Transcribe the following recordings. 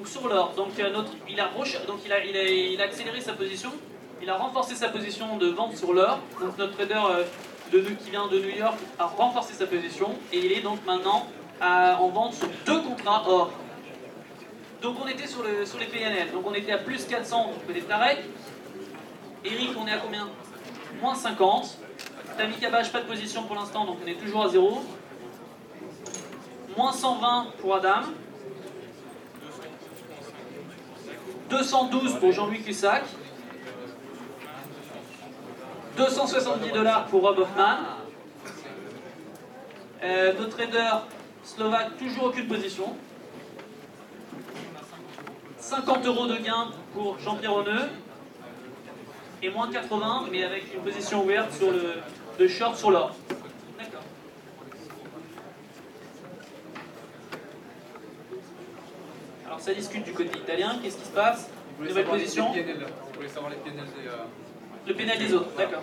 Donc sur l'or, donc, il a accéléré sa position, il a renforcé sa position de vente sur l'or. Donc notre trader qui vient de New York a renforcé sa position et il est donc maintenant en vente sur 2 contrats or. Donc on était sur les PNL, donc on était à plus 400 du côté de Tarek. Eric, on est à combien? Moins 50. Tami Kabash, pas de position pour l'instant, donc on est toujours à 0. Moins 120 pour Adam. 212 pour Jean-Louis Cussac. 270 $ pour Rob Hoffman. Notre trader slovaque, toujours aucune position. 50 € de gain pour Jean-Pierre Honneux. Et moins 80, mais avec une position ouverte sur de short sur l'or. D'accord. Alors ça discute du côté italien, qu'est-ce qui se passe? Nouvelle position. Vous voulez savoir les PNL des... Le PNL des autres, d'accord.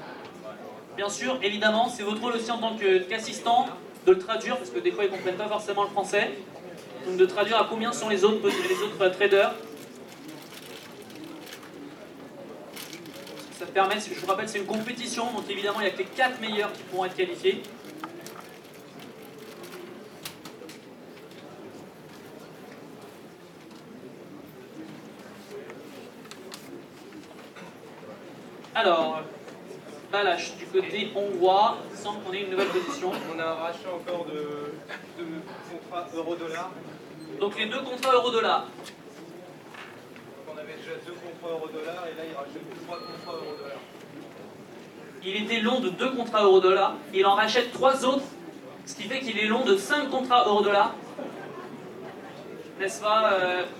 Bien sûr, évidemment, c'est votre rôle aussi en tant qu'assistant de le traduire, parce que des fois ils ne comprennent pas forcément le français. Donc de traduire à combien sont les autres traders. Ça permet, je vous rappelle, c'est une compétition, donc évidemment il n'y a que les 4 meilleurs qui pourront être qualifiés. Alors, Balash du côté hongrois, il semble qu'on ait une nouvelle position. On a un rachat encore de contrats euro-dollar. Donc les 2 contrats euro-dollar. On avait déjà 2 contrats euro-dollar et là il rachète 3 contrats euro-dollar. Il était long de 2 contrats euro-dollar, il en rachète 3 autres, ce qui fait qu'il est long de 5 contrats euro-dollar. N'est-ce pas,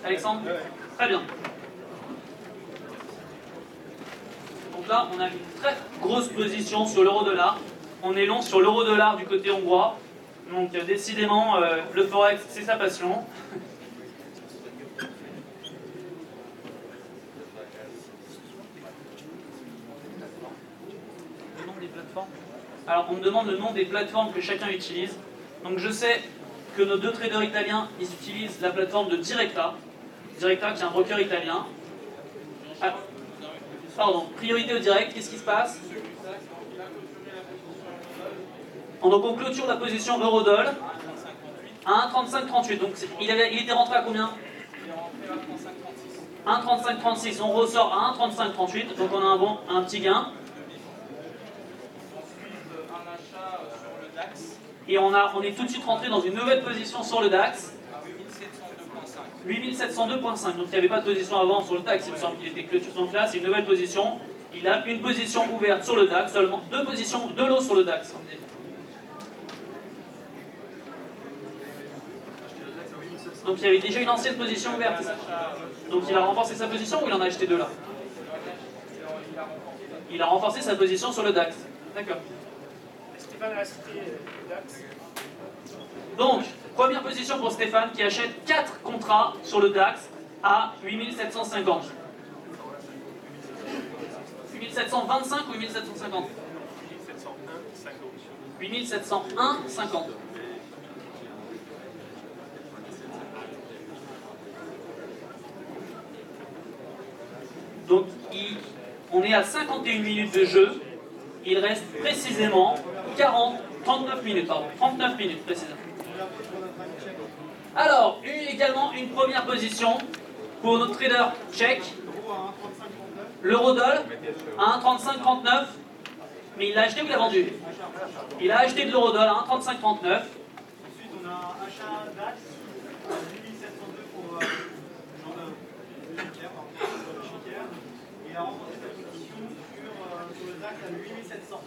Alexandre? Ouais. Très bien. Donc là, on a une très grosse position sur l'euro-dollar. On est long sur l'euro-dollar du côté hongrois. Donc décidément, le forex, c'est sa passion. Le nom des plateformes. Alors, on me demande le nom des plateformes que chacun utilise. Donc je sais que nos 2 traders italiens, ils utilisent la plateforme de Directa. Directa, qui est un broker italien. Ah, pardon, priorité au direct, qu'est-ce qui se passe? Donc on clôture la position euro-doll à 1,3538. Donc il était rentré à combien? Il est rentré à 1,3536. On ressort à 1,3538. Donc on a un petit gain. un achat sur le DAX Et on est tout de suite rentré dans une nouvelle position sur le DAX. à 8702.5. Donc il n'y avait pas de position avant sur le DAX. Il me semble qu'il était clôturé. Donc là, c'est une nouvelle position. Il a une position ouverte sur le DAX. Seulement 2 positions, 2 lots sur le DAX. Donc il y avait déjà une ancienne position ouverte. Donc il a renforcé sa position ou il en a acheté 2 là? Il a renforcé sa position sur le DAX. D'accord. Stéphane a acheté le DAX. Donc, première position pour Stéphane qui achète 4 contrats sur le DAX à 8750. 8725 ou 8750? 8701,50. Donc, on est à 51 minutes de jeu. Il reste précisément 39 minutes précisément. Alors, également une première position pour notre trader tchèque. L'eurodoll à 1,3539. Mais il l'a acheté ou il l'a vendu? Il a acheté de l'eurodoll à 1,3539. Ensuite, on a un achat DAX à 8702 pour Jean-Pierre. Et il a renforcé sa position sur le DAX à 8700.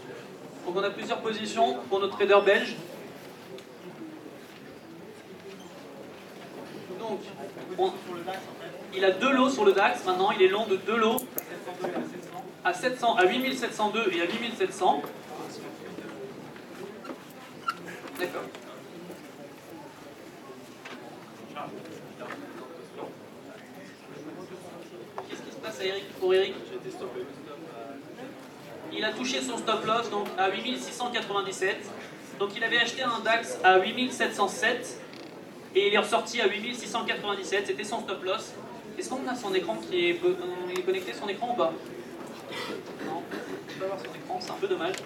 Donc on a plusieurs positions pour notre trader belge. Donc, il a 2 lots sur le DAX, maintenant il est long de 2 lots à 8702 et à 8700. D'accord. Qu'est-ce qui se passe à pour Eric? Il a touché son stop loss donc à 8697. Donc il avait acheté un DAX à 8707. Et il est ressorti à 8697, c'était son stop loss. Est-ce qu'on a son écran qui est, il est connecté, son écran ou pas? Non, on ne peut pas voir son écran, c'est un peu dommage.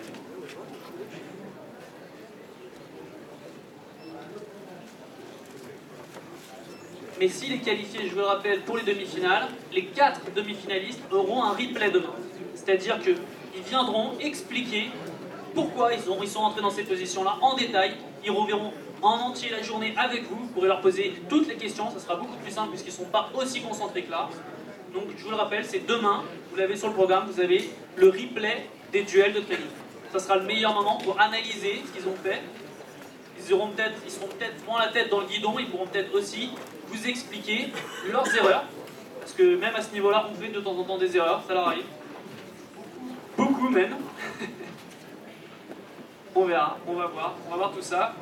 Mais s'il est qualifié, je vous le rappelle, pour les demi-finales, les 4 demi-finalistes auront un replay demain. C'est-à-dire qu'ils viendront expliquer pourquoi ils sont entrés dans ces positions-là en détail. Ils reverront en entier la journée avec vous. Vous pourrez leur poser toutes les questions. Ça sera beaucoup plus simple puisqu'ils ne sont pas aussi concentrés que là. Donc je vous le rappelle, c'est demain. Vous l'avez sur le programme. Vous avez le replay des duels de trading. Ça sera le meilleur moment pour analyser ce qu'ils ont fait. Ils seront peut-être moins la tête dans le guidon. Ils pourront peut-être aussi vous expliquer leurs erreurs. Parce que même à ce niveau-là, on fait de temps en temps des erreurs. Ça leur arrive. Beaucoup même. On verra, on va voir tout ça.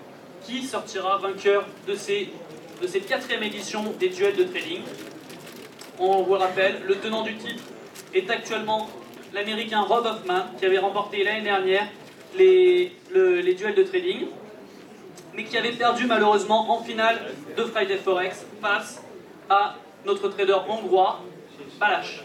Qui sortira vainqueur de cette 4e édition des duels de trading? On vous le rappelle, le tenant du titre est actuellement l'américain Rob Hoffman, qui avait remporté l'année dernière les duels de trading, mais qui avait perdu malheureusement en finale de Friday Forex face à notre trader hongrois, Balázs.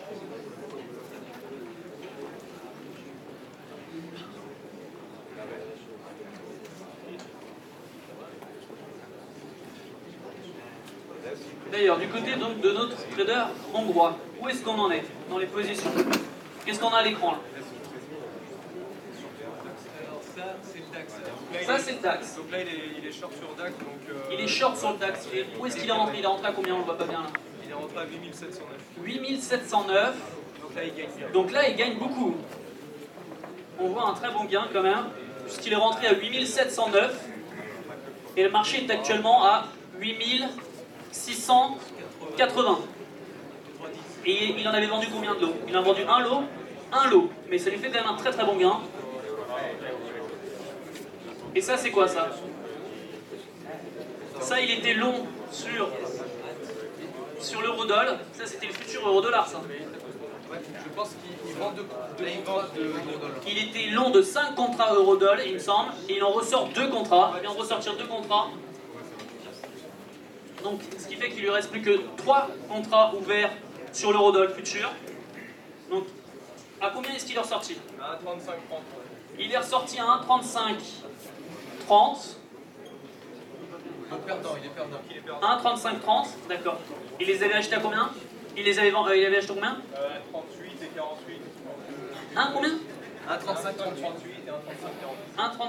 D'ailleurs, du côté donc de notre trader hongrois, où est-ce qu'on en est dans les positions? Qu'est-ce qu'on a à l'écran là? Alors ça, c'est le DAX. Ça, c'est le DAX. Donc là, il est short sur DAX. Donc, Il est short sur le DAX. Où est-ce qu'il est rentré? Il est rentré à combien? On le voit pas bien là. il est rentré à 8709. 8709. Donc là, il gagne bien. Donc là, il gagne beaucoup. On voit un très bon gain quand même, puisqu'il est rentré à 8709. Et le marché est actuellement à 8680. Et il en avait vendu combien de lots? Il en a vendu un lot. Un lot. Mais ça lui fait quand même un très très bon gain. Et ça, c'est quoi ça? Ça, il était long sur l'euro-dollar. Ça, c'était le futur euro-dollar, ça. Ouais, je pense qu'il vend de dollars. Il était long de 5 contrats euro-dollar, il me semble, et il en ressort 2 contrats. Il vient de ressortir 2 contrats. Donc, ce qui fait qu'il lui reste plus que 3 contrats ouverts sur l'euro-dollar futur. Donc, à combien est-ce qu'il est ressorti? À 1,3530. Il est ressorti à 1,3530. Donc perdant, il est perdant. 1,3530, d'accord. Il les avait achetés à combien? Il avait acheté combien? 38 et 48. Combien? 1,3538 et 1,3548.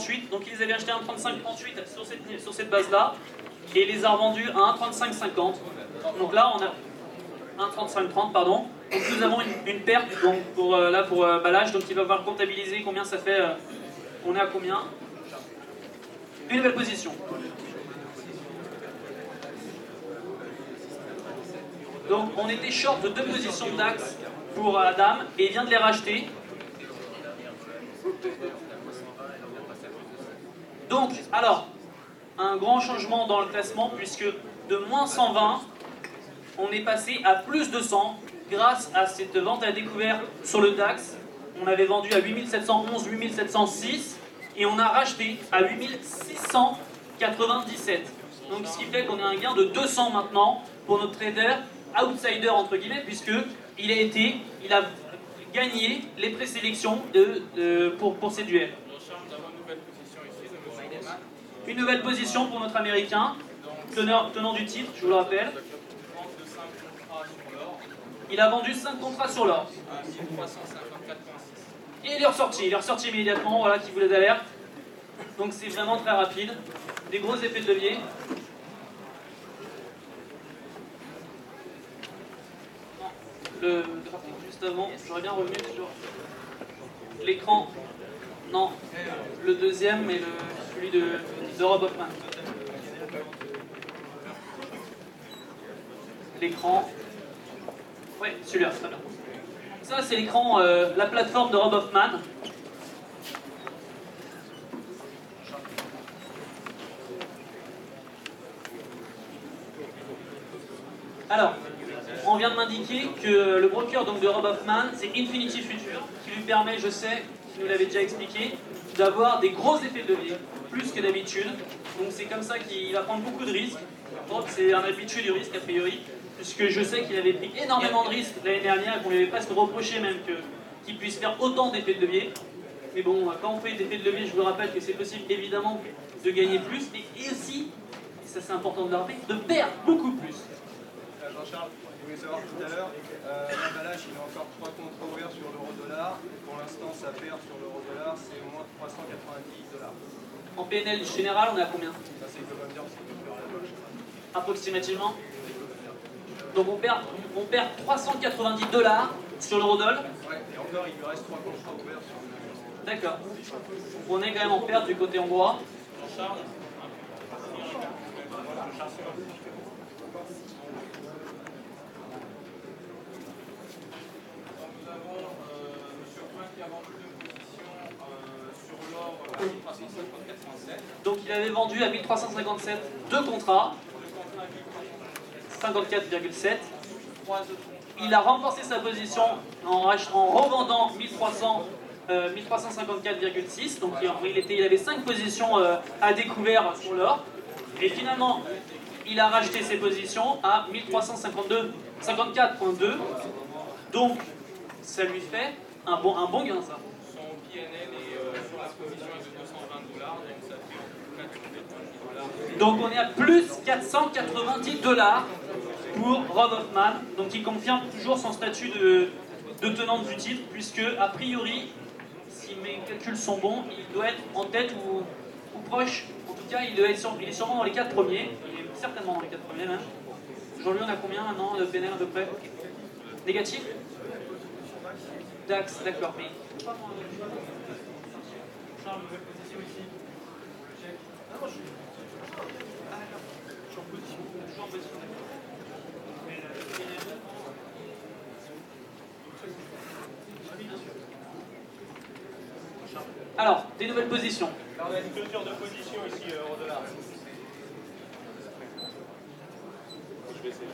1,3538, donc il les avait achetés à 1,3538 sur cette base-là, et il les a revendus à 1,3550. Donc là, on a 1,3530, pardon. Donc nous avons une perte donc, pour Balázs, donc il va falloir comptabiliser combien ça fait. On est à combien? Une nouvelle position. Donc on était short de 2 positions de DAX pour Adam, et il vient de les racheter. Donc, alors, un grand changement dans le classement, puisque de moins 120, on est passé à plus de 100 grâce à cette vente à découvert sur le DAX. On avait vendu à 8711, 8706, et on a racheté à 8697. Donc ce qui fait qu'on a un gain de 200 maintenant pour notre trader outsider entre guillemets, puisque il a gagné les présélections pour ces duels. Une nouvelle position pour notre américain, tenant du titre, je vous le rappelle. Il a vendu 5 contrats sur l'or. Et il est ressorti immédiatement, voilà, qui vous les alerte. Donc c'est vraiment très rapide. Des gros effets de levier. Le graphique juste avant, j'aurais bien revenu sur l'écran. Non, le deuxième, mais celui de Rob Hoffman. L'écran. Oui, celui-là, très bien. Ça, c'est l'écran, la plateforme de Rob Hoffman. Alors, on vient de m'indiquer que le broker donc, de Rob Hoffman, c'est Infinity Future, qui lui permet, je sais, qui nous l'avait déjà expliqué, d'avoir des gros effets de levier, plus que d'habitude. Donc c'est comme ça qu'il va prendre beaucoup de risques. Bon, c'est un habitué du risque a priori, puisque je sais qu'il avait pris énormément de risques l'année dernière, qu'on lui avait presque reproché même qu'il puisse faire autant d'effets de levier. Mais bon, quand on fait des effets de levier, je vous rappelle que c'est possible évidemment de gagner plus, mais aussi, et ça c'est important de le rappeler, de perdre beaucoup plus. Jean-Charles, je voulais savoir tout à l'heure, l'emballage il a encore 3 contrats ouverts sur l'euro-dollar. Pour l'instant, sa paire sur l'euro-dollar, c'est moins 390 $. En PNL général, on est à combien? Ça, c'est que va me dire parce que je vais faire la poche. Approximativement. Donc on perd 390 $ sur l'eurodoll. Ouais, et encore, il lui reste 3 contrats ouverts sur le. D'accord. On est quand même en perte du côté hongrois. Jean-Charles. Donc il avait vendu à 1357 deux contrats, 54,7. Il a renforcé sa position en revendant 1354,6. Donc il avait 5 positions à découvert sur l'or. Et finalement, il a racheté ses positions à 1354,2. Donc ça lui fait un bon gain, ça. Son PNL est sur la position de 220 $, donc ça fait $. Donc on est à plus 490 $ pour Rob Hoffman, donc il confirme toujours son statut de tenant du titre, puisque a priori, si mes calculs sont bons, il doit être en tête ou proche. En tout cas, il est sûrement dans les 4 premiers, il est certainement dans les 4 premiers même. Jean-Louis, on a combien maintenant de PNL à peu près? Négatif? DAX, d'accord, mais... Charles, nouvelle position ici. Check. Non, je suis en position. Toujours en position. Alors, des nouvelles positions. Là, on a une clôture de position ici, euro-dollar. Je vais essayer.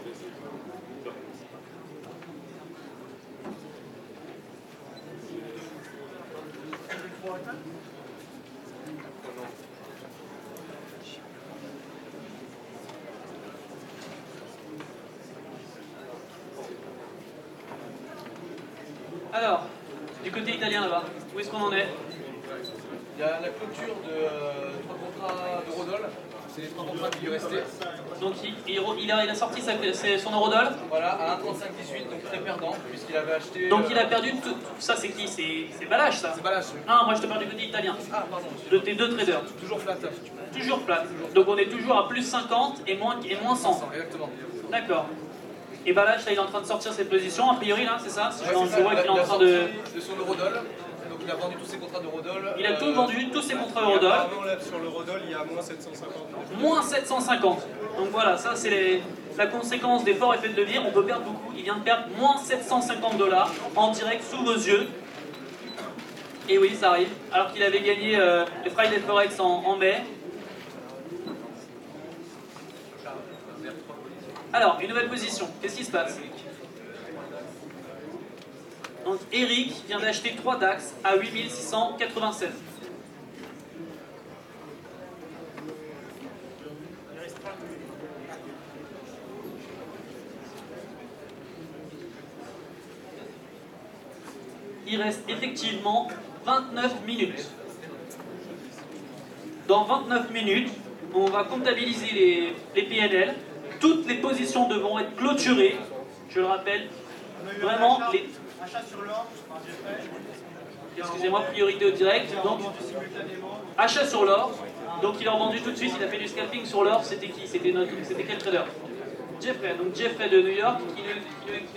Alors, du côté italien là-bas, où est-ce qu'on en est? Il y a la clôture de 3 contrats d'eurodoll. C'est les 3 contrats qui lui restaient. Donc il a sorti son eurodoll. Voilà, à 1,3518, donc très perdant, puisqu'il avait acheté. Donc il a perdu tout. Ça c'est qui? C'est Balach ça? C'est Balach. Ah, moi je te parle du côté italien. Ah, pardon. De tes deux traders. Toujours flat. Toujours plat. Donc on est toujours à plus 50 et moins 100. Exactement. D'accord. Et Balach là il est en train de sortir ses positions, a priori là, c'est ça? Si Ouais, je c'est ça. vois qu'il est en Il a train sorti de. son eurodoll. Donc il a vendu tous ses contrats d'eurodoll. Il a tout vendu, tous ses contrats eurodoll. Apparemment, là, sur l'eurodoll, il y a moins 750. Moins 750. Donc voilà, ça c'est la conséquence des forts effets de levier. On peut perdre beaucoup. Il vient de perdre moins 750 $ en direct sous vos yeux. Et oui, ça arrive. Alors qu'il avait gagné les Friday Forex en mai. Alors, une nouvelle position. Qu'est-ce qui se passe? Donc Eric vient d'acheter 3 DAX à 8696. Il reste effectivement 29 minutes. Dans 29 minutes, on va comptabiliser les PNL. Toutes les positions devront être clôturées. Je le rappelle, On a eu vraiment, achat sur l'or par Jeffrey. excusez-moi, priorité au direct. Donc, Vendu simultanément. achat sur l'or. Donc il a vendu tout de suite, il a fait du scalping sur l'or. C'était qui? C'était quel trader? Jeffrey. Donc Jeffrey de New York qui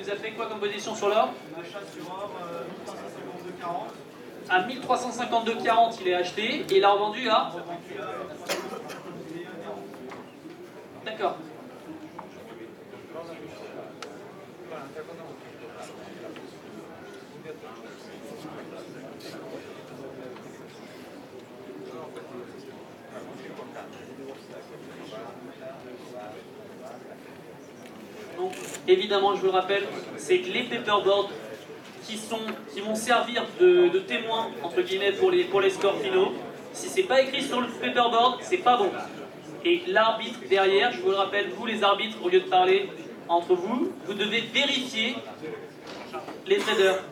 nous a fait quoi comme position sur l'or? Achat sur or 1352,40. À 1352,40 il est acheté et il a revendu à... Vendu à 1351,40. D'accord. Donc, évidemment, je vous le rappelle, c'est les paperboards qui vont servir de témoins entre guillemets pour les scores finaux. Si c'est pas écrit sur le paperboard, c'est pas bon. Et l'arbitre derrière, je vous le rappelle, vous les arbitres, au lieu de parler entre vous, vous devez vérifier les traders.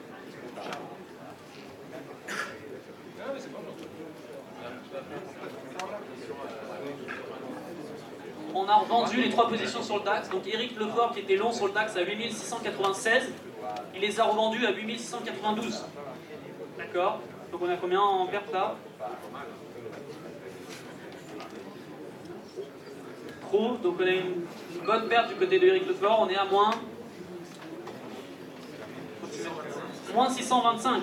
On a revendu les 3 positions sur le DAX. Donc Eric Lefort qui était long sur le DAX à 8696, il les a revendus à 8692. D'accord? Donc on a combien en perte là? Trop, donc on a une bonne perte du côté de Eric Lefort, on est à moins 625.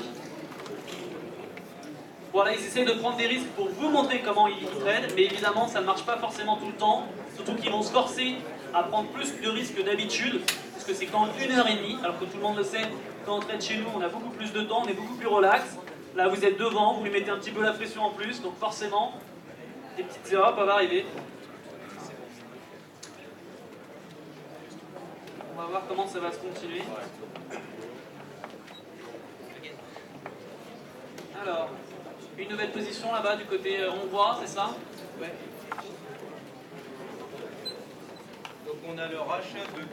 Voilà, ils essayent de prendre des risques pour vous montrer comment ils trade, mais évidemment ça ne marche pas forcément tout le temps, surtout qu'ils vont se forcer à prendre plus de risques que d'habitude, parce que c'est qu'en 1h30, alors que tout le monde le sait, quand on trade chez nous, on a beaucoup plus de temps, on est beaucoup plus relax. Là vous êtes devant, vous lui mettez un petit peu la pression en plus, donc forcément, des petites erreurs peuvent arriver. On va voir comment ça va se continuer. Alors, une nouvelle position là-bas du côté hongrois, c'est ça? Donc on a le rachat de 2